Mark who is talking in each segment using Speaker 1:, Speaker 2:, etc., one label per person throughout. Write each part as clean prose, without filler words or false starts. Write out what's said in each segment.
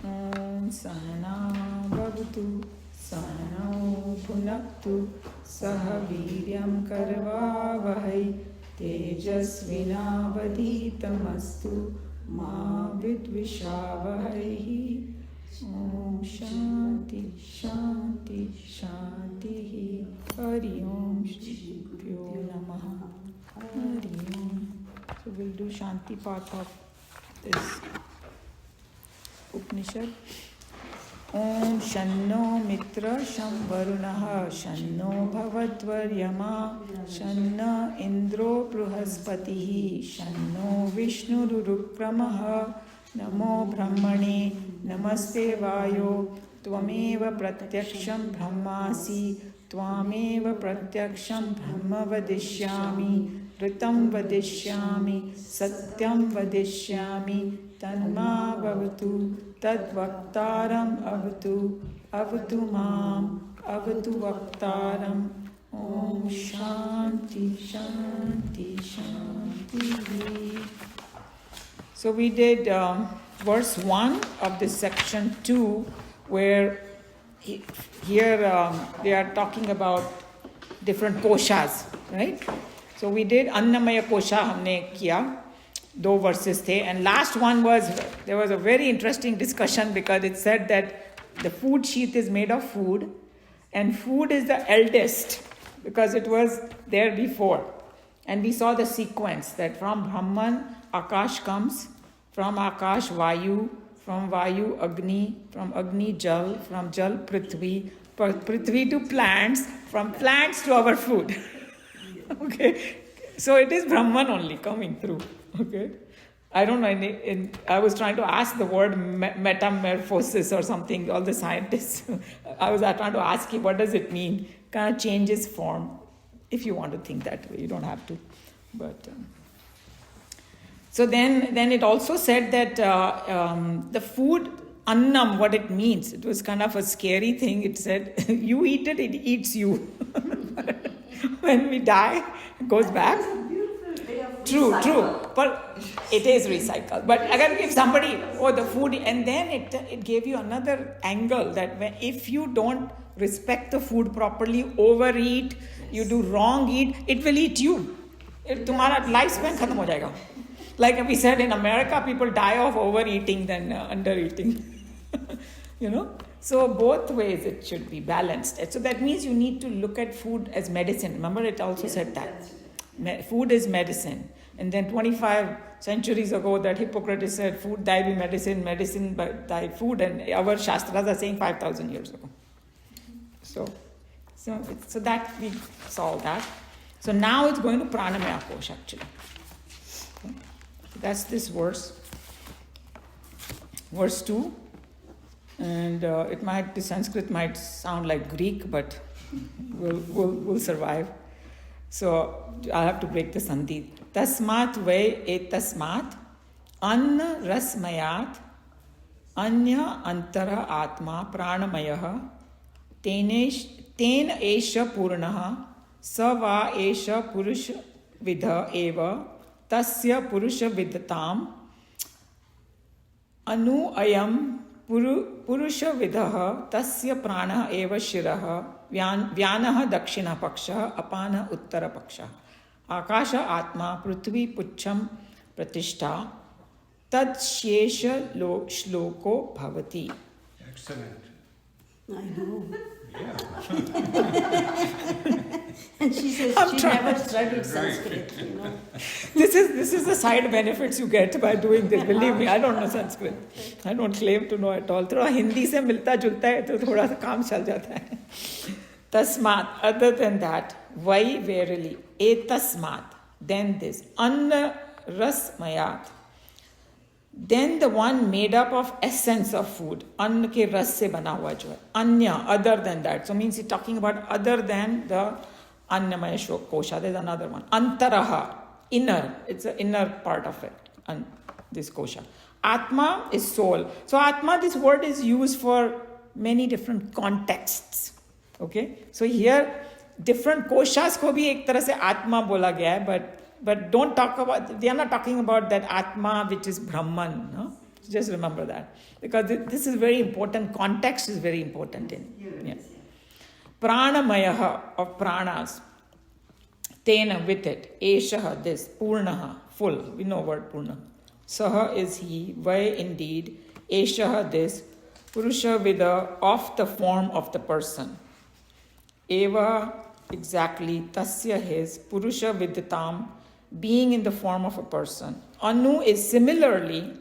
Speaker 1: Om Sahana Bhavatu Sahano Bhunaktu Saha Viryam Karvavahai Tejasvinavadhitamastu Ma Vidvishavahai. Om Shanti Shanti Shanti. Hari Om Shri Guru Namaha. Hari Om. So we'll do Shanti part of this Upanishad. Om Shanno Mitra Sham Varunaha Shanno Bhavatvaryama Shanna Indro Bruhaspatihi Shanno Vishnu Rurukramaha Namo Brahmane Namaste Vayo Tvameva Pratyaksham Brahmasi Tvameva Pratyaksham Brahma Vadishyami Ritam Vadishyami Satyam Vadishyami Tanma Bhavatu Tadvaktaram Avatu Avatu Mam Avatu Vaktaram. Om Shanti Shanti Shanti. So we did verse 1 of this section 2, where here they are talking about different koshas, right? So we did Annamaya kosha हमने किया, 2 verses थे, and last one was, there was a very interesting discussion because it said that the food sheath is made of food, and food is the eldest because it was there before. And we saw the sequence that from Brahman, Akash comes, from Akash, Vayu, from Vayu, Agni, from Agni, Jal, from Jal, Prithvi, Prithvi to plants, from plants to our food. Okay, so it is Brahman only coming through. Okay, I don't know. I was trying to ask the word metamorphosis or something. All the scientists, I was trying to ask you, what does it mean? Kind of changes form. If you want to think that way, you don't have to. But so then it also said that the food annam, what it means. It was kind of a scary thing. It said, you eat it, it eats you. When we die, it goes back. True. But it is recycled. But again, if somebody, the food, and then it gave you another angle that if you don't respect the food properly, overeat, you do wrong eat, it will eat you. Tumhara lifespan khatam ho jayega. Like we said, in America, people die of overeating than undereating. You know? So both ways it should be balanced. So that means you need to look at food as medicine. Remember, it also said that. Food is medicine. And then 25 centuries ago, that Hippocrates said, food thy be medicine, medicine by thy food. And our Shastras are saying 5,000 years ago. So that we saw that. So now it's going to Pranamaya Kosh actually. Okay. So that's this verse. Verse 2. And the Sanskrit might sound like Greek, but we'll survive. So I'll have to break the sandhi. Tasmat ve etasmat anna rasmayat anya antara atma pranamayah ten esha purnaha sa va esha purush vidha eva tasya purusha vidhatam anu ayam Purusha vidaha tasya prana eva shiraha vyanah dakshina paksha apana uttara paksha akasha atma prithvi pucham pratishtha tad shesha shloko bhavati.
Speaker 2: Excellent.
Speaker 3: I know.
Speaker 2: Yeah.
Speaker 3: And she says she never studied Sanskrit, you know.
Speaker 1: This is the side benefits you get by doing this. Believe me, I don't know Sanskrit. I don't claim to know at all. थोड़ा हिंदी से मिलता जुलता है तो थोड़ा सा काम चल जाता है. Tasmat, other than that, why verily, etasmat, then this, anna rasmayat, then the one made up of essence of food, anna ke ras se bana hua jo hai, anya, other than that. So means he's talking about other than the Annamaya kosha. There's another one. Antaraha, inner. It's the inner part of it. This kosha. Atma is soul. So Atma, this word is used for many different contexts. Okay. So here, different koshas ko bhi ek tarah se Atma bola gaya hai, but don't talk about, they are not talking about that Atma which is Brahman. No? Just remember that, because this is very important. Context is very important in. Yeah. Pranamayaha, of pranas. Tena, with it. Eshaha, this. Purnaha, full. We know word purna. Saha is he. Vai, indeed. Eshaha, this. Purusha vida, of the form of the person. Eva, exactly. Tasya, his. Purusha viditam, being in the form of a person. Anu is similarly.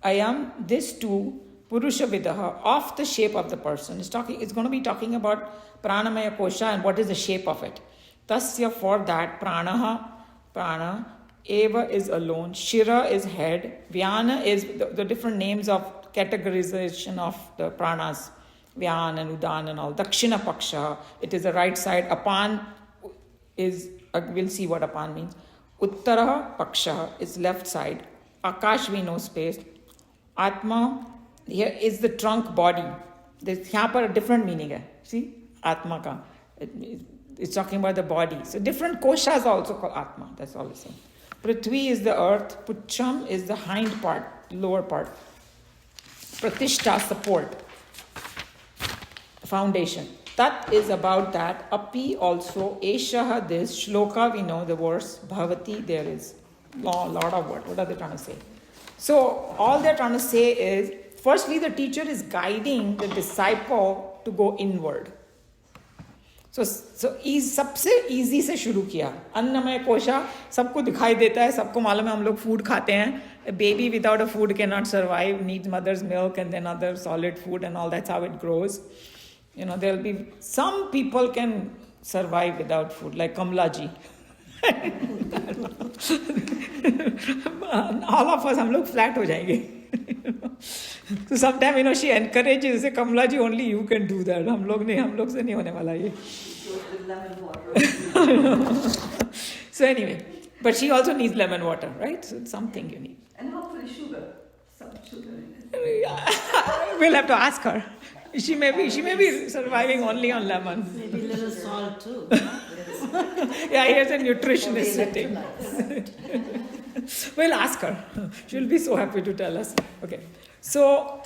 Speaker 1: Ayam, this too. Purusha vidaha, of the shape of the person. It's going to be talking about pranamaya kosha and what is the shape of it. Tasya, for that. Pranaha, prana. Eva is alone. Shira is head. Vyana is the different names of categorization of the pranas. Vyan and Udan and all. Dakshina paksha, it is the right side. Apan is, we'll see what apan means. Uttara paksha is left side. Akash, we know, space. Atma, here is the trunk body. There's यहाँ पर a different meaning है. See, Atma ka. It's talking about the body. So different koshas are also called Atma. That's all it's saying. Prithvi is the earth. Pucham is the hind part, lower part. Pratishta, support. Foundation. Tat is about that. Api also. Eshaha, this. Shloka, we know the verse. Bhavati, there is. Lot of words. What are they trying to say? So all they're trying to say is, firstly, the teacher is guiding the disciple to go inward. So सबसे easy से शुरू किया. अन्नमय कोशा सबको दिखाई देता है, सबको मालूम है हम लोग food खाते हैं. A baby without a food cannot survive, needs mother's milk and then other solid food and all. That's how it grows. You know, there'll be some people can survive without food, like Kamla ji. All of us, हम लोग flat हो जाएंगे. So sometimes, you know, she encourages, say, Kamla ji, only you can do that. हम लोग से नहीं होने वाला ये. So anyway, but she also needs lemon water, right? So it's something you need.
Speaker 3: And hopefully sugar. Some sugar in it.
Speaker 1: We'll have to ask her. She may be surviving only on lemon.
Speaker 3: Maybe a little salt too.
Speaker 1: Yeah, here's a nutritionist sitting. We'll ask her. She'll be so happy to tell us. Okay. So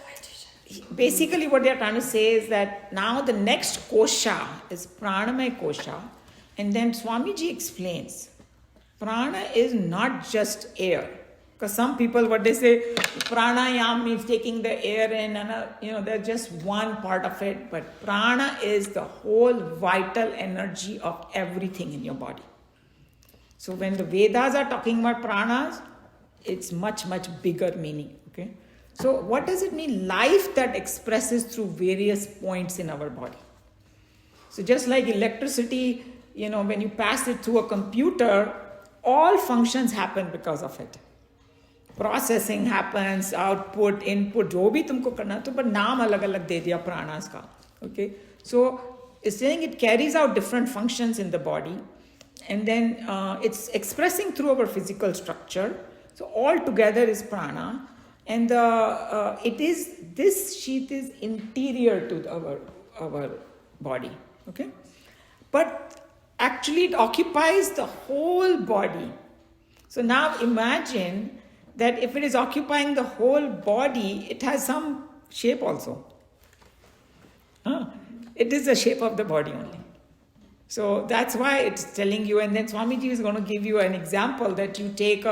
Speaker 1: basically what they're trying to say is that now the next kosha is pranamaya kosha. And then Swamiji explains, prana is not just air. Because some people, what they say, pranayam means taking the air in, and they're just one part of it. But prana is the whole vital energy of everything in your body. So when the Vedas are talking about pranas, it's much, much bigger meaning. Okay. So what does it mean? Life that expresses through various points in our body. So just like electricity, when you pass it through a computer, all functions happen because of it. Processing happens, output, input, जो भी तुमको करना तो पर नाम अलग अलग दे दिया प्राणास का. Okay, so it's saying it carries out different functions in the body, and then it's expressing through our physical structure. So all together is prana, and this sheath is interior to our body. Okay, but actually it occupies the whole body. So now imagine that if it is occupying the whole body, it has some shape also. It is the shape of the body only. So that's why it's telling you, and then Swamiji is going to give you an example that you take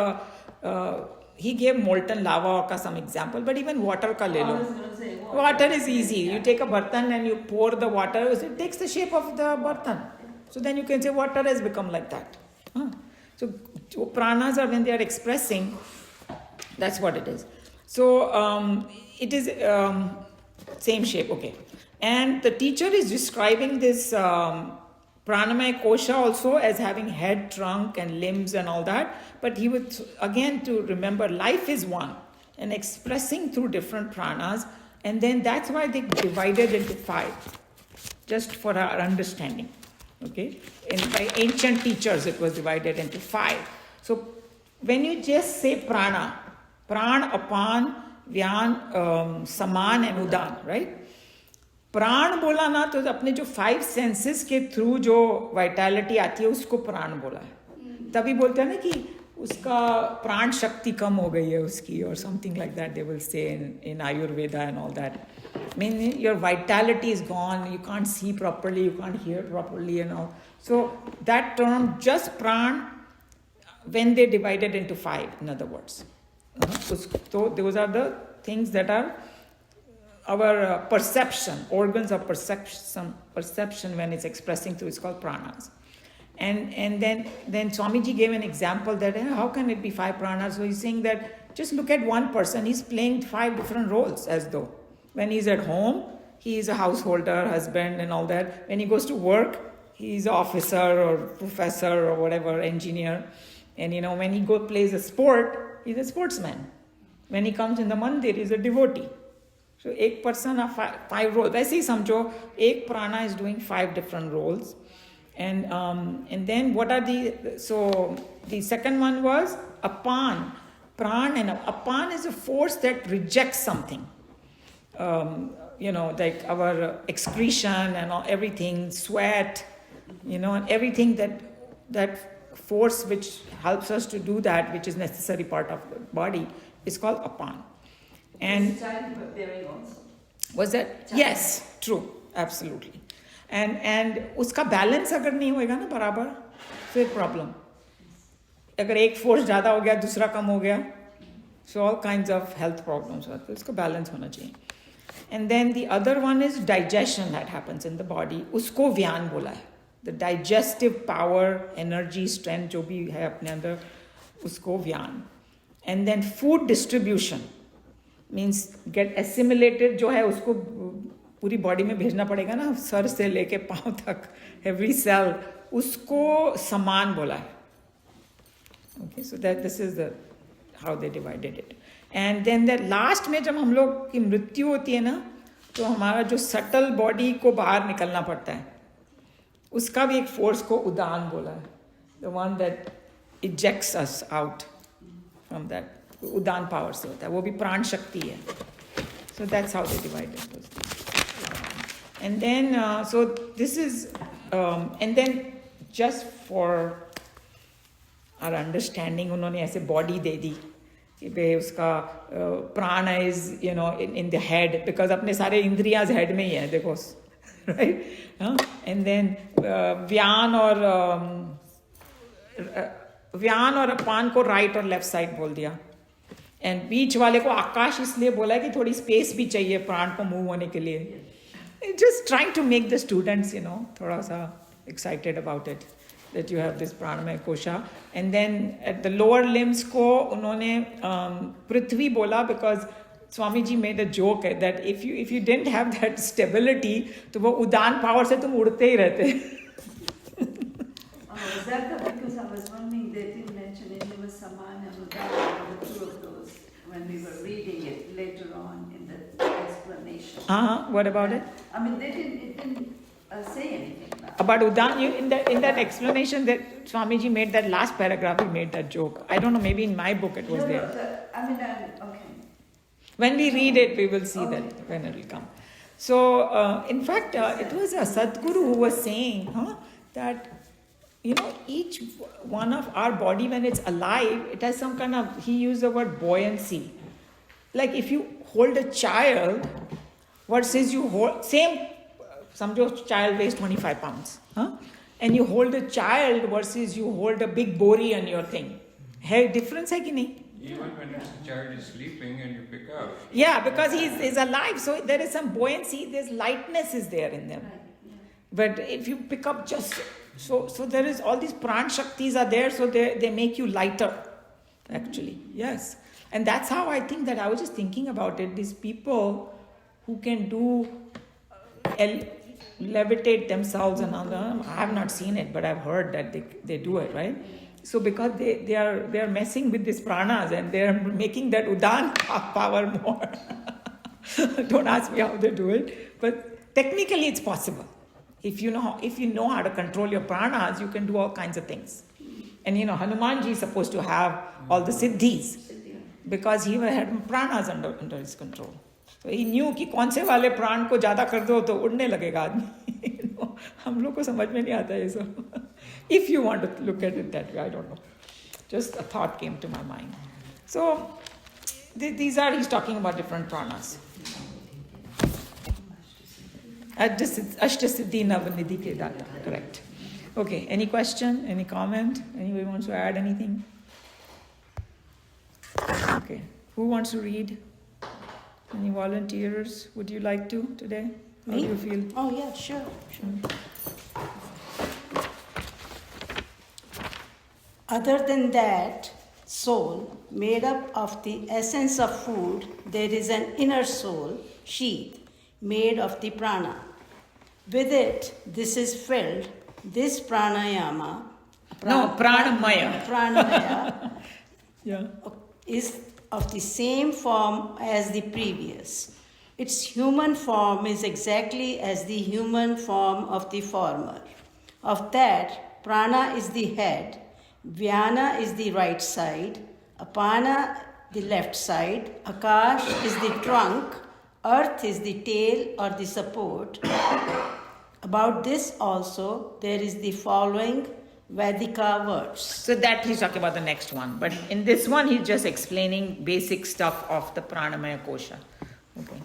Speaker 1: he gave molten lava ka some example, but even water ka le lo. Water is easy. You take a bartan and you pour the water, it takes the shape of the bartan. So then you can say water has become like that. So pranas are when they are expressing, that's what it is. So it is same shape, okay. And the teacher is describing this pranamaya kosha also as having head, trunk and limbs and all that. But he would, again, to remember life is one and expressing through different pranas. And then that's why they divided into 5, just for our understanding. Okay, by ancient teachers it was divided into 5. So when you just say prana, pran, apan, vyan, saman and udan, right? प्राण बोला ना तो अपने जो 5 senses के through जो vitality आती है उसको प्राण बोला है. तभी बोलते हैं ना कि उसका प्राण शक्ति कम हो गई है उसकी, or something like that they will say in Ayurveda and all that. I mean, your vitality is gone, you can't see properly, you can't hear properly and all. So that term, just pran, when they divided into 5, in other words. So those are the things that are our perception, organs of perception when it's expressing through, it's called pranas. And then Swamiji gave an example that how can it be 5 pranas? So he's saying that just look at one person, he's playing 5 different roles, as though when he's at home, he is a householder, husband and all that. When he goes to work, he's an officer or professor or whatever, engineer. And when he plays a sport, he's a sportsman. When he comes in the mandir, he's a devotee. So एक person of 5 roles. वैसे ही समझो एक prana is doing 5 different roles. And then what are the second one was apan, pran, and apan is a force that rejects something. Like our excretion and everything, sweat, and everything that force which helps us to do that, which is necessary part of the body, is called apan. And was that? Yes, true, absolutely. And उसका balance अगर नहीं होएगा ना बराबर, फिर problem. अगर एक force ज़्यादा हो गया, दूसरा कम हो गया, so all kinds of health problems. तो इसका बैलेंस होना चाहिए. And then the other one is digestion that happens in the body. उसको व्यान बोला है. The digestive power, energy, strength जो भी है अपने अंदर, उसको व्यान. And then food distribution means get assimilated जो है उसको पूरी बॉडी में भेजना पड़ेगा ना, सर से लेके पांव तक, एवरी सेल, उसको समान बोला है. Okay, so that this is the how they divided it. And then the last में जब हम लोग की मृत्यु होती है ना, तो हमारा जो सटल बॉडी को बाहर निकलना पड़ता है, उसका भी एक फोर्स को उदान बोला है. The one that ejects us out from that, Udaan power से होता है, वो भी प्राण शक्ति है. So that's how they divided. And then, so this is, and then just for our understanding, उन्होंने ऐसे body दे दी कि भाई उसका prana is, in the head, because अपने सारे इंद्रियाज head में ही है, देखो, right? And then व्यान और अपान को right और left side बोल दिया. And बीच वाले को आकाश इसलिए बोला कि थोड़ी space भी चाहिए प्राण को move होने के लिए. Just trying to make the students, thoda sa excited about it, that you have this pranamaya kosha. And then at the lower limbs ko unhone prithvi bola, because Swamiji made a joke that if you didn't have that stability, to wo udan power se tum udte hi rehte.
Speaker 3: Is that because I was wondering, they didn't mention any of Saman and Udan, the two of those, when we were reading it later on in the explanation.
Speaker 1: What about it?
Speaker 3: I mean, it didn't say anything
Speaker 1: about Udan. In that explanation that Swamiji made, that last paragraph, he made that joke. I don't know, maybe in my book it was there.
Speaker 3: Okay.
Speaker 1: When we read it, we will see that when it will come. So, in fact, it was a Sadguru who was saying that, each one of our body, when it's alive, it has some kind of, he used the word buoyancy. Like if you hold a child versus you hold, same, समझो child weighs 25 pounds, and you hold a child versus you hold a big bori on your thing. है difference है कि नहीं?
Speaker 2: Even when the child is sleeping and you pick up.
Speaker 1: Yeah, because he's alive, so there is some buoyancy, there's lightness is there in them.
Speaker 3: Yeah.
Speaker 1: But if you pick up just, so there is all these pran shaktis are there, so they make you lighter, actually. Yes. And that's how I think that I was just thinking about it. These people who can do levitate themselves and all that. I have not seen it, but I've heard that they do it, right? So because they are messing with these pranas and they are making that udan power more. Don't ask me how they do it, but technically it's possible. If you know how to control your pranas, you can do all kinds of things. And Hanumanji is supposed to have all the siddhis because he had pranas under his control. So he knew कि कौन से वाले प्राण को ज़्यादा कर दो तो उड़ने लगेगा आदमी. हम लोग को समझ में नहीं आता ये सब. If you want to look at it that way, I don't know. Just a thought came to my mind. So he's talking about different pranas. Ashtasiddhi Navnidhi ke data, correct. Okay, any question, any comment? Anybody wants to add anything? Okay, who wants to read? Any volunteers? Would you like to today? How do you feel?
Speaker 4: Oh, yeah, sure. Other than that soul, made up of the essence of food, there is an inner soul, sheath, made of the prana. With it, this is filled, this pranayama. Pranamaya
Speaker 1: Yeah.
Speaker 4: is of the same form as the previous. Its human form is exactly as the human form of the former. Of that, prana is the head, vyana is the right side, apana the left side, akash is the trunk, earth is the tail or the support. About this also there is the following Vedika words.
Speaker 1: So that he's talking about the next one. But in this one, he's just explaining basic stuff of the Pranamaya Kosha. Okay.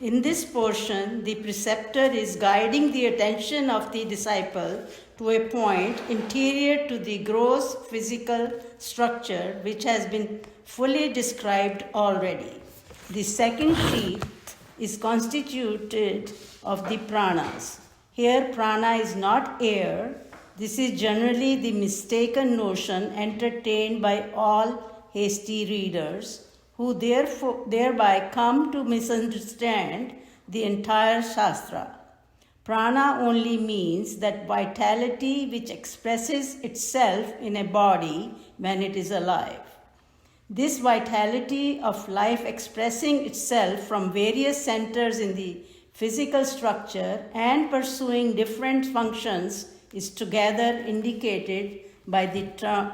Speaker 4: In this portion, the preceptor is guiding the attention of the disciple to a point interior to the gross physical structure which has been fully described already. The second sheath is constituted of the pranas. Here, prana is not air. This is generally the mistaken notion entertained by all hasty readers, who thereby come to misunderstand the entire Shastra. Prana only means that vitality which expresses itself in a body when it is alive. This vitality of life expressing itself from various centers in the physical structure and pursuing different functions is together indicated by the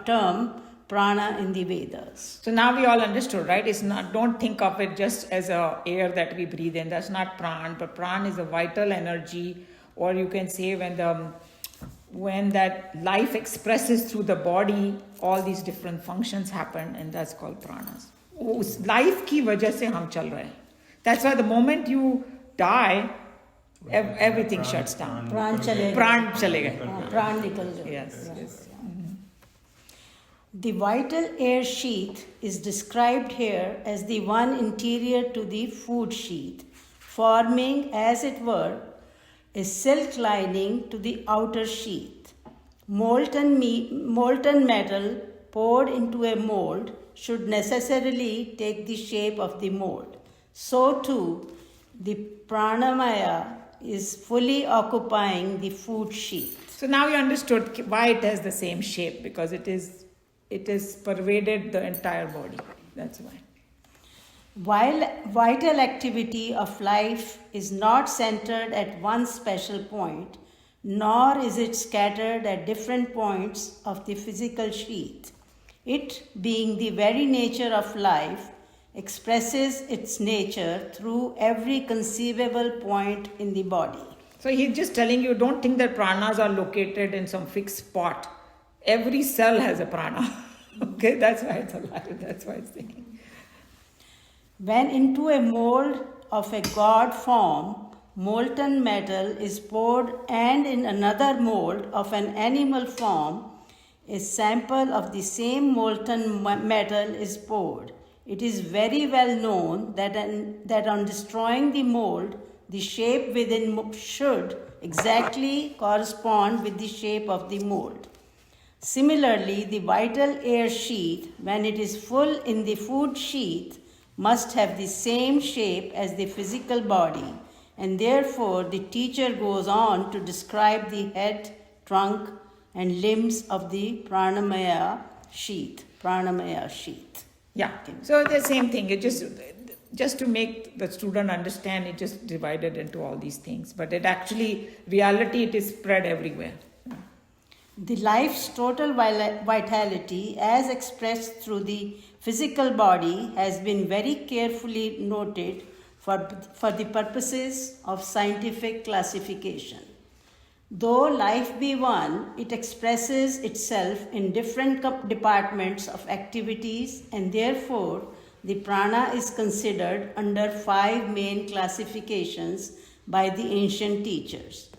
Speaker 4: term prana in the Vedas.
Speaker 1: So now we all understood, right? It's not, don't think of it just as a air that we breathe in. That's not pran, but pran is a vital energy, or you can say when that life expresses through the body, all these different functions happen, and that's called pranas. उस life की वजह से हम चल रहे हैं. That's why the moment you die, everything shuts down.
Speaker 4: Pran chale
Speaker 1: Pran chale gaye.
Speaker 4: Pran nikal jaye.
Speaker 1: Yes.
Speaker 4: The vital air sheath is described here as the one interior to the food sheath, forming, as it were, a silk lining to the outer sheath. Molten metal poured into a mold should necessarily take the shape of the mold. So too, the pranamaya is fully occupying the food sheath.
Speaker 1: So now you understood why it has the same shape, because it is pervaded the entire body. That's why.
Speaker 4: While vital activity of life is not centered at one special point, nor is it scattered at different points of the physical sheath, it, being the very nature of life, expresses its nature through every conceivable point in the body.
Speaker 1: So he's just telling you, don't think that pranas are located in some fixed spot. Every cell has a prana. Okay, that's why it's alive. That's why it's thinking.
Speaker 4: When into a mold of a god form, molten metal is poured, and in another mold of an animal form, a sample of the same molten metal is poured. It is very well known that on destroying the mold, the shape within should exactly correspond with the shape of the mold. Similarly, the vital air sheath, when it is full in the food sheath, must have the same shape as the physical body, and therefore the teacher goes on to describe the head, trunk, and limbs of the pranamaya sheath.
Speaker 1: Yeah. So the same thing. It just to make the student understand, it just divided into all these things. But it actually, reality, it is spread everywhere.
Speaker 4: The life's total vitality, as expressed through the physical body, has been very carefully noted for the purposes of scientific classification. Though life be one, it expresses itself in different departments of activities, and therefore the prana is considered under 5 main classifications by the ancient teachers.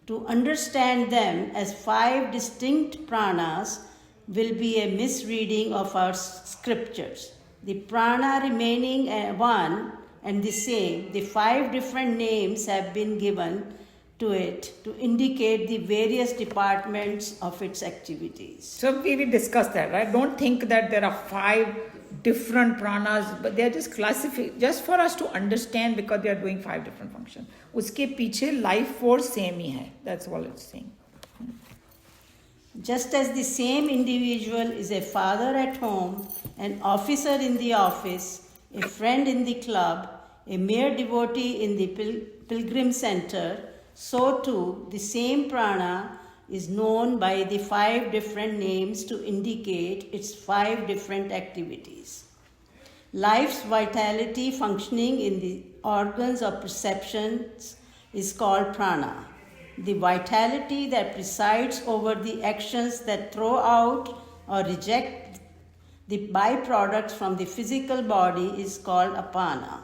Speaker 4: To understand them as 5 distinct pranas will be a misreading of our scriptures. The prana remaining one and the same, the 5 different names have been given to it to indicate the various departments of its activities.
Speaker 1: So we discussed that, right? Don't think that there are 5 different pranas, but they are just classified, just for us to understand, because they are doing 5 different functions. Uske piche life force same hi hai. That's all it's saying.
Speaker 4: Just as the same individual is a father at home, an officer in the office, a friend in the club, a mere devotee in the pilgrim center, so too the same prana is known by the 5 different names to indicate its 5 different activities. Life's vitality functioning in the organs of perceptions is called prana. The vitality that presides over the actions that throw out or reject the byproducts from the physical body is called apana.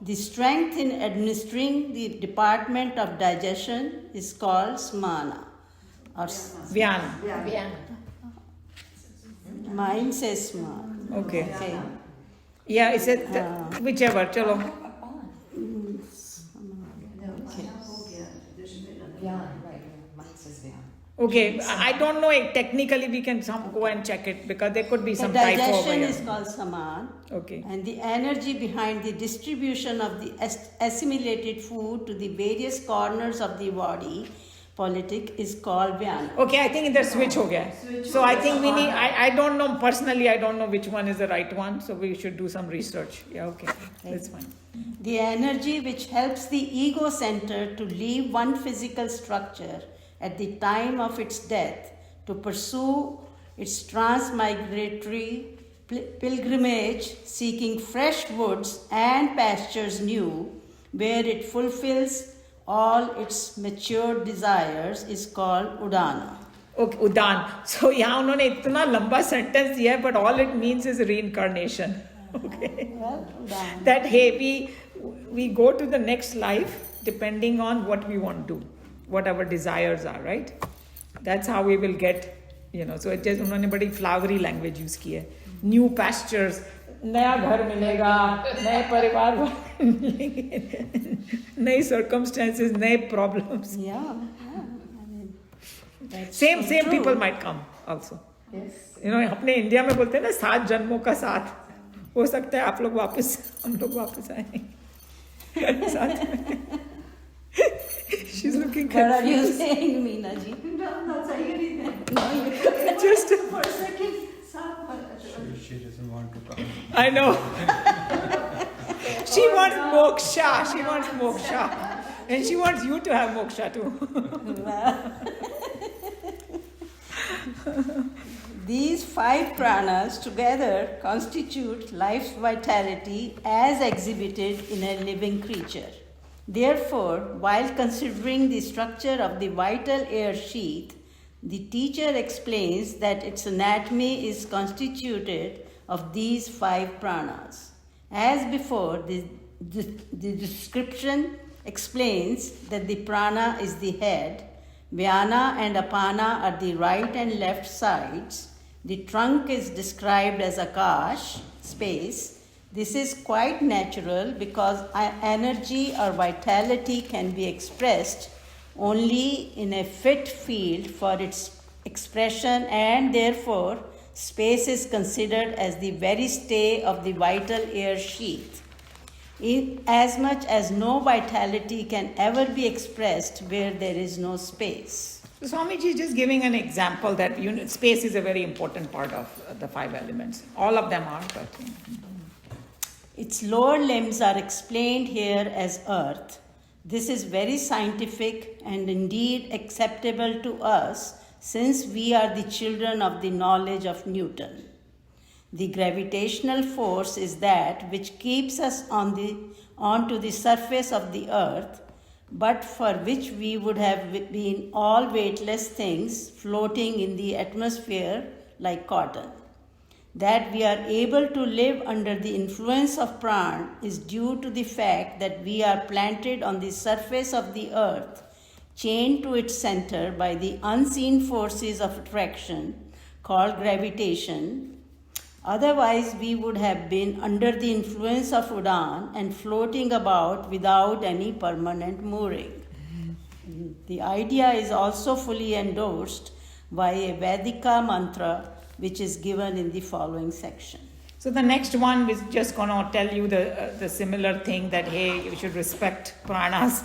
Speaker 4: The strength in administering the department of digestion is called smana. Or
Speaker 1: Vyana.
Speaker 4: mine says smana.
Speaker 1: Okay. Yeah, it's whichever. Chalo. Okay, I don't know if technically we can go and check it, because there could be
Speaker 4: The
Speaker 1: some typo over
Speaker 4: digestion
Speaker 1: here.
Speaker 4: is called saman.
Speaker 1: Okay.
Speaker 4: And the energy behind the distribution of the assimilated food to the various corners of the body politic is called vyana.
Speaker 1: Okay, I think the switch ho gaya. So I think we need, I don't know, personally I don't know which one is the right one, so we should do some research. Yeah, okay, that's fine.
Speaker 4: The energy which helps the ego center to leave one physical structure at the time of its death to pursue its transmigratory pilgrimage, seeking fresh woods and pastures new, where it fulfills all its matured desires, is called udana.
Speaker 1: Okay, Udan. So यहाँ उन्होंने इतना लंबा sentence दिया है, but all it means is reincarnation. Okay.
Speaker 4: Well, udana.
Speaker 1: That hey, we go to the next life depending on what we want to do, what our desires are, right? That's how we will get, so it just उन्होंने बड़ी flowery language use की है. New pastures, नया घर मिलेगा, नए परिवार मिलेंगे, नई circumstances, नए problems.
Speaker 4: Yeah. I mean, that's
Speaker 1: Same
Speaker 4: true.
Speaker 1: people might come also.
Speaker 3: Yes.
Speaker 1: अपने इंडिया में बोलते हैं ना 7 जन्मों का साथ. हो सकता है आप लोग वापस, हम लोग वापस आए साथ में. She's looking
Speaker 4: What are you
Speaker 1: confused.
Speaker 4: saying, Meena ji?
Speaker 3: Not saying anything.
Speaker 1: Just
Speaker 3: For a second,
Speaker 2: She doesn't want to come.
Speaker 1: I know. She wants moksha. She wants moksha. And she wants you to have moksha too.
Speaker 4: These 5 pranas together constitute life's vitality as exhibited in a living creature. Therefore, while considering the structure of the vital air sheath, the teacher explains that its anatomy is constituted of these 5 pranas. As before, the description explains that the prana is the head, vyana and apana are the right and left sides, the trunk is described as akash, space. This is quite natural because energy or vitality can be expressed only in a fit field for its expression, and therefore space is considered as the very stay of the vital air sheath. As much as no vitality can ever be expressed where there is no space.
Speaker 1: So Swamiji is just giving an example that space is a very important part of the 5 elements. All of them are, but...
Speaker 4: Its lower limbs are explained here as earth. This is very scientific and indeed acceptable to us since we are the children of the knowledge of Newton. The gravitational force is that which keeps us onto the surface of the earth, but for which we would have been all weightless things floating in the atmosphere like cotton. That we are able to live under the influence of pran is due to the fact that we are planted on the surface of the earth, chained to its center by the unseen forces of attraction called gravitation. Otherwise, we would have been under the influence of Udan and floating about without any permanent mooring. The idea is also fully endorsed by a Vedika mantra which is given in the following section.
Speaker 1: So the next one is just going to tell you the similar thing that, hey, you should respect pranas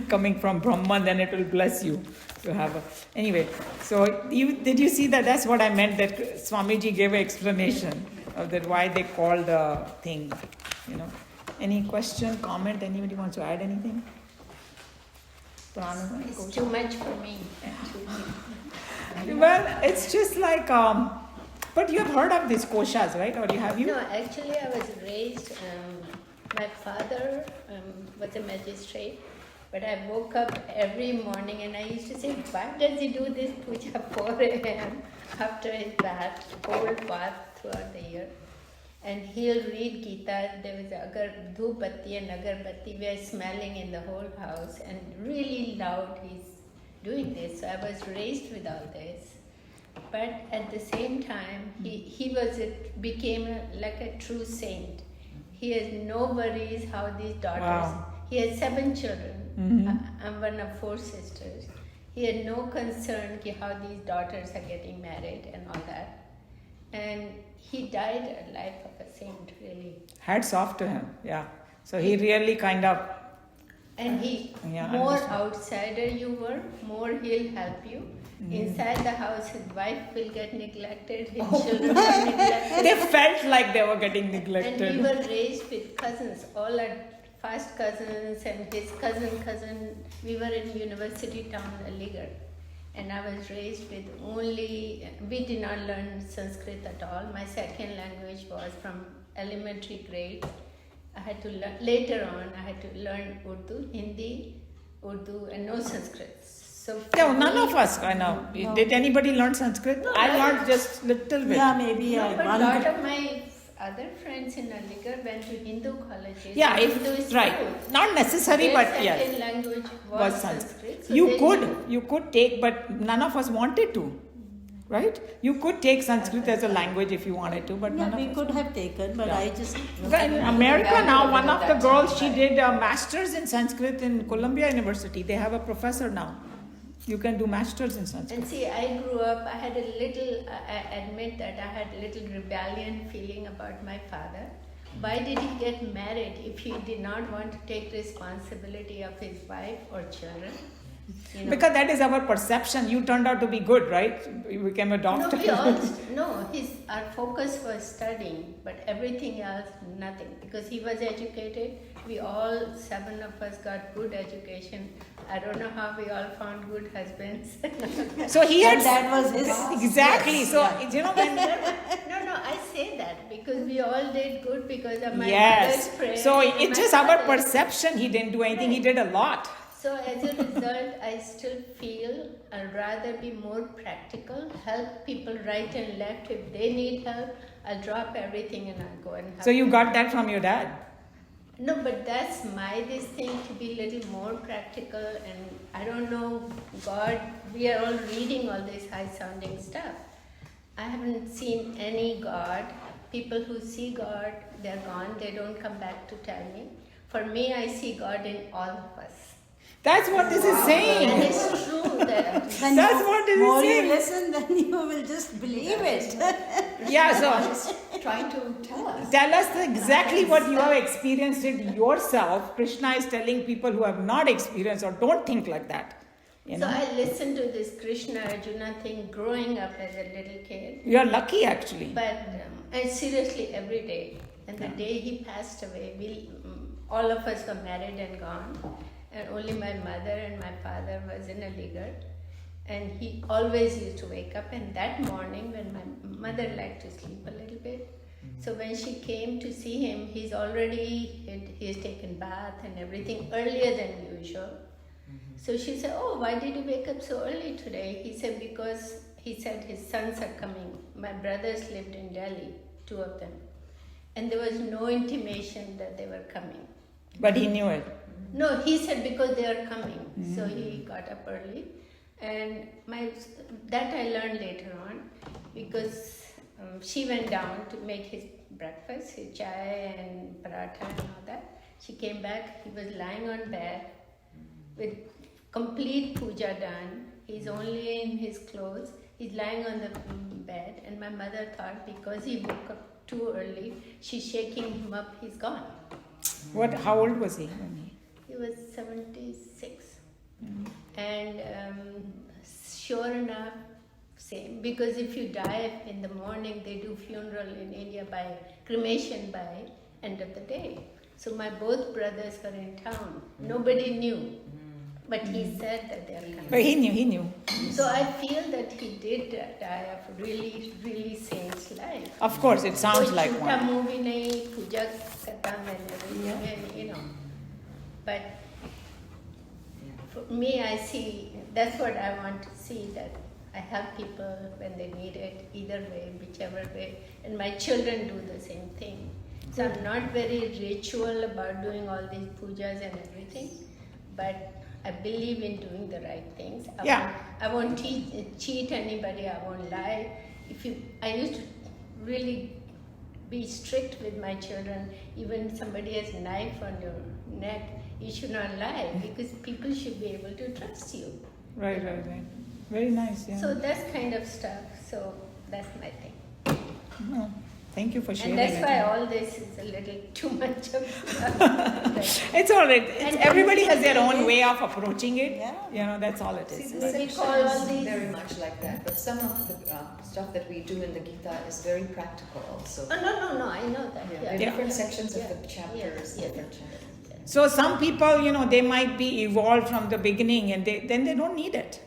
Speaker 1: coming from Brahman, then it will bless you to have a... Anyway, so did you see that? That's what I meant, that Swamiji gave an explanation of that why they call the thing, you know. Any question, comment, anybody wants to add anything? Prana?
Speaker 5: It's too much for me, actually.
Speaker 1: Well, it's just like... but you have heard of these koshas, right? Or have you?
Speaker 5: No, actually, I was raised. My father was a magistrate, but I woke up every morning and I used to say, why does he do this puja 4 a.m. after his bath, cold bath throughout the year? And he'll read Gita. There was dhupati and agarbatti. We are smelling in the whole house, and really loud he's doing this. So I was raised with all this. But at the same time, he became like a true saint. He has no worries how these daughters... Wow. He has 7 children. Mm-hmm. I'm one of 4 sisters. He had no concern how these daughters are getting married and all that. And he died a life of a saint, really.
Speaker 1: Hats off to him, yeah. So he really kind of...
Speaker 5: And more outsider you were, more he'll help you. Inside the house, his wife will get neglected, his children are neglected.
Speaker 1: They felt like they were getting neglected.
Speaker 5: And we were raised with cousins, all our first cousins and his cousin. We were in university town, Aligarh. And I was raised with we did not learn Sanskrit at all. My second language was from elementary grade. I had to learn, later on, I had to learn Hindi, Urdu, and no Sanskrit. So
Speaker 1: none of us, I know. No. Did anybody learn Sanskrit?
Speaker 5: No,
Speaker 1: I learned just little bit.
Speaker 4: Yeah, maybe.
Speaker 5: No, but a lot of my other friends in Aligarh went to Hindu colleges.
Speaker 1: Yeah, right. Good. Not necessary, but
Speaker 5: yes. Their second language was Sanskrit. So
Speaker 1: you could take, but none of us wanted to. Right? You could take Sanskrit as a language if you wanted to, but
Speaker 4: yeah, we could have taken, but I just...
Speaker 1: In America now, one of the girls, she did a master's in Sanskrit in Columbia University. They have a professor now. You can do masters in Sanskrit.
Speaker 5: And see, I grew up, I had a little, I admit that I had a little rebellion feeling about my father. Why did he get married if he did not want to take responsibility of his wife or children? You know?
Speaker 1: Because that is our perception. You turned out to be good, right? You became a doctor.
Speaker 5: Our focus was studying, but everything else, nothing. Because he was educated, we all, 7 of us got good education. I don't know how we all found good husbands.
Speaker 1: So he had...
Speaker 4: that was his...
Speaker 1: Exactly.
Speaker 4: Yes.
Speaker 1: So, you know, when...
Speaker 5: No, I say that because we all did good because of my
Speaker 1: yes.
Speaker 5: mother's prayer.
Speaker 1: So it's just our perception. He didn't do anything. He did a lot.
Speaker 5: So as a result, I still feel I'd rather be more practical, help people right and left. If they need help, I'll drop everything and I'll go and help.
Speaker 1: So you got that from your dad?
Speaker 5: No, but that's this thing to be a little more practical. And I don't know, God, we are all reading all this high-sounding stuff. I haven't seen any God. People who see God, they're gone. They don't come back to tell me. For me, I see God in all of us.
Speaker 1: That's what this is saying.
Speaker 5: And it's true that...
Speaker 1: That's what this is saying.
Speaker 4: More you listen, then you will just believe it.
Speaker 1: Yeah, so...
Speaker 6: Trying to tell us.
Speaker 1: Tell us exactly what you have experienced it yourself. Krishna is telling people who have not experienced or don't think like that. You know?
Speaker 5: So I listened to this Krishna Arjuna thing growing up as a little kid.
Speaker 1: You are lucky actually.
Speaker 5: But, and seriously every day. And the day he passed away, all of us were married and gone. And only my mother and my father was in Aligarh. And he always used to wake up. And that morning when my mother liked to sleep a little bit, So when she came to see him, he's taken bath and everything earlier than usual. So she said, "Oh, why did you wake up so early today?" He said, "Because," he said, "his sons are coming. My brothers lived in Delhi, 2 of them. And there was no intimation that they were coming."
Speaker 1: But he knew it.
Speaker 5: No, he said because they are coming. So he got up early. And that I learned later on, because she went down to make his breakfast, his chai and paratha and all that. She came back, he was lying on bed with complete puja done. He's only in his clothes. He's lying on the bed, and my mother thought because he woke up too early, she's shaking him up, he's gone.
Speaker 1: How old was he when he?
Speaker 5: He was 76. And sure enough, same. Because if you die in the morning, they do funeral in India by cremation by end of the day. So my both brothers were in town. Nobody knew. But he said that they are coming.
Speaker 1: But he knew.
Speaker 5: So I feel that he did die of really, really saint's life.
Speaker 1: Of course, it sounds like
Speaker 5: Koi
Speaker 1: one.
Speaker 5: movie nahi, puja karta and everything, and, But for me, I see, that's what I want to see, that I help people when they need it, either way, whichever way. And my children do the same thing. So I'm not very ritual about doing all these pujas and everything, but I believe in doing the right things. I won't cheat anybody, I won't lie. I used to really be strict with my children. Even somebody has a knife on your neck, you should not lie, because people should be able to trust you.
Speaker 1: Right. Very nice, yeah.
Speaker 5: So that's kind of stuff. So that's my thing.
Speaker 1: No, thank you for sharing.
Speaker 5: And that's
Speaker 1: it.
Speaker 5: why all this is a little too much of stuff.
Speaker 1: It's all right.
Speaker 5: And
Speaker 1: Everybody has their own
Speaker 5: is-
Speaker 1: way of approaching it.
Speaker 4: Yeah.
Speaker 1: That's all it is.
Speaker 6: See,
Speaker 5: We
Speaker 6: this
Speaker 5: call
Speaker 6: section
Speaker 5: all
Speaker 6: is
Speaker 5: these-
Speaker 6: very much like that, but some of the stuff that we do in the Gita is very practical also.
Speaker 5: Oh, no, I know that.
Speaker 6: Yeah,
Speaker 5: Yeah.
Speaker 6: there are different sections
Speaker 5: Yeah.
Speaker 6: of the chapters.
Speaker 5: Yeah.
Speaker 6: Different chapters.
Speaker 1: So some people, they might be evolved from the beginning and then they don't need it,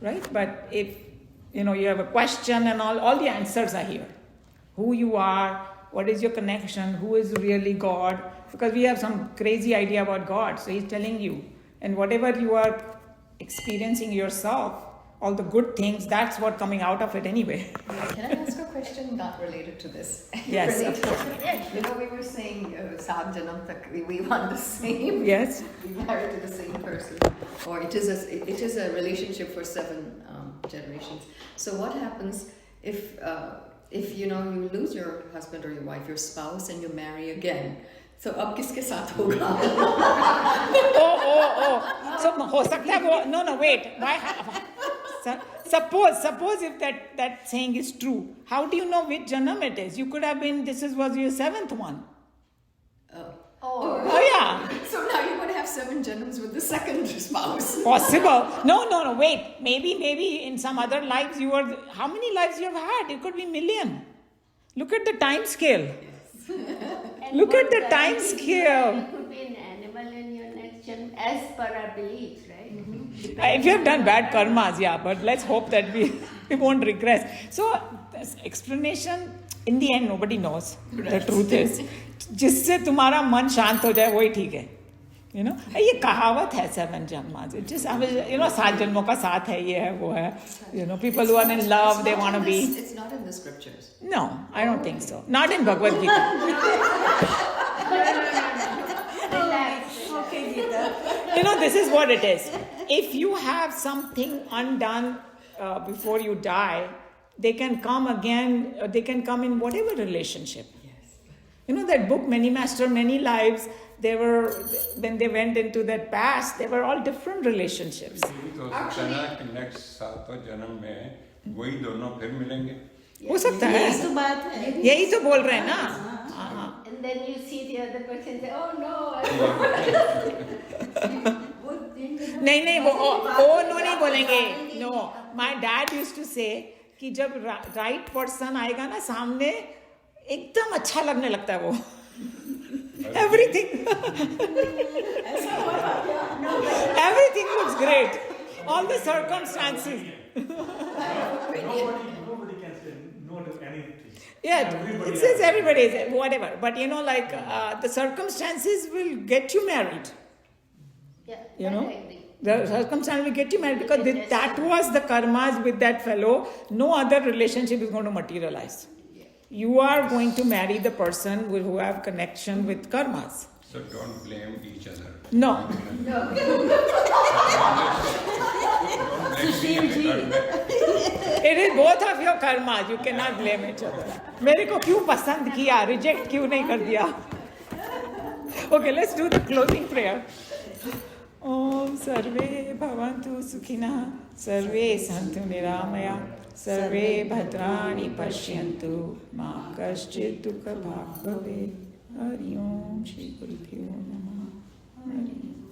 Speaker 1: right? But if, you have a question and all the answers are here. Who you are, what is your connection, who is really God? Because we have some crazy idea about God. So he's telling you. And whatever you are experiencing yourself, all the good things, that's what coming out of it anyway.
Speaker 6: Can I ask a question not related to this?
Speaker 1: Yes, of
Speaker 6: Related. We were saying, Saat Janam Tak, we want the same.
Speaker 1: Yes.
Speaker 6: We married to the same person. Or it is a relationship for 7 generations. So what happens if you lose your husband or your wife, your spouse, and you marry again? So अब किसके साथ होगा?
Speaker 1: So हो सकता है वो no wait. Why? Suppose if that saying is true, how do you know which janam it is? You could have been, was your 7th one. Oh yeah.
Speaker 6: So now you're going to have 7 janams with the second spouse.
Speaker 1: Possible. No, wait. Maybe in some other lives how many lives you have had? It could be million. Look at the time scale.
Speaker 5: And
Speaker 1: Look at
Speaker 5: what
Speaker 1: the
Speaker 5: that
Speaker 1: time
Speaker 5: is,
Speaker 1: scale.
Speaker 5: You could be an animal in your next generation, as per our beliefs, right?
Speaker 1: If you have done bad karmas, yeah, but let's hope that we won't regress. So, this explanation, in the end, nobody knows. The truth is, जिससे तुम्हारा मन शांत हो जाए वही ठीक है. ये कहावत है 7 जन्मास. It just, 7 जन्मों का साथ है, ये है, वो है. People who are in love, they want to be.
Speaker 6: It's not in the scriptures.
Speaker 1: No, I don't think so. Not in Bhagavad Gita.
Speaker 5: Relax.
Speaker 4: Okay, Gita.
Speaker 1: This is what it is. If you have something undone before you die, they can come again, they can come in whatever relationship.
Speaker 6: Yes.
Speaker 1: That book, Many Master, Many Lives, when they went into that past, they were all different relationships.
Speaker 2: Next 7 जन्म में वही दोनों फिर मिलेंगे.
Speaker 1: हो सकता है.
Speaker 4: यही तो बात है.
Speaker 1: यही तो बोल रहे हैं ना.
Speaker 5: And then you see the other person say, oh no.
Speaker 1: नहीं वो नो नहीं बोलेंगे. No, my dad used to say कि जब right person आएगा ना सामने एकदम अच्छा लगने लगता है वो. Everything looks great. All the circumstances.
Speaker 7: Nobody can say no to anything.
Speaker 1: Yeah, it says everybody is whatever, but like the circumstances will get you married.
Speaker 5: Yeah,
Speaker 1: You
Speaker 5: that
Speaker 1: know?
Speaker 5: I agree.
Speaker 1: The circumstance will get you married because that was the karmas with that fellow. No other relationship is going to materialize. You are going to marry the person who have connection with karmas.
Speaker 2: So don't blame each other.
Speaker 1: No.
Speaker 2: Don't blame me.
Speaker 1: It is both of your karmas. You cannot blame each other. मेरे को क्यों पसंद किया? Reject क्यों नहीं कर दिया? Okay, let's do the closing prayer. Om Sarve Bhavantu Sukhina Sarve Santu Niramaya Sarve Bhadrani Pashyantu Ma Kaschit Dukha Bhag Bhave Hari Om Shri Gurubhyo Namah Hari Om.